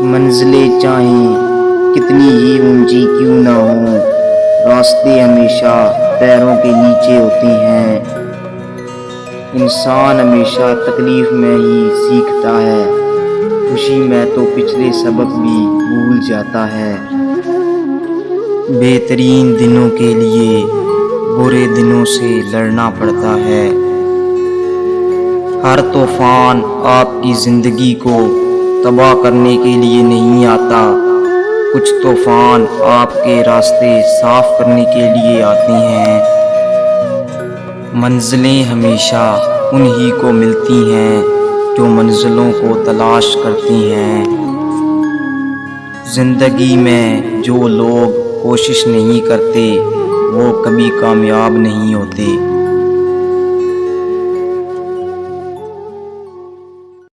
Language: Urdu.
منزلیں چاہیں کتنی ہی اونچی کیوں نہ ہوں، راستے ہمیشہ پیروں کے نیچے ہوتے ہیں۔ انسان ہمیشہ تکلیف میں ہی سیکھتا ہے، خوشی میں تو پچھلے سبق بھی بھول جاتا ہے۔ بہترین دنوں کے لیے برے دنوں سے لڑنا پڑتا ہے۔ ہر طوفان آپ کی زندگی کو تباہ کرنے کے لیے نہیں آتا، کچھ طوفان آپ کے راستے صاف کرنے کے لیے آتے ہیں۔ منزلیں ہمیشہ انہی کو ملتی ہیں جو منزلوں کو تلاش کرتی ہیں۔ زندگی میں جو لوگ کوشش نہیں کرتے وہ کبھی کامیاب نہیں ہوتے۔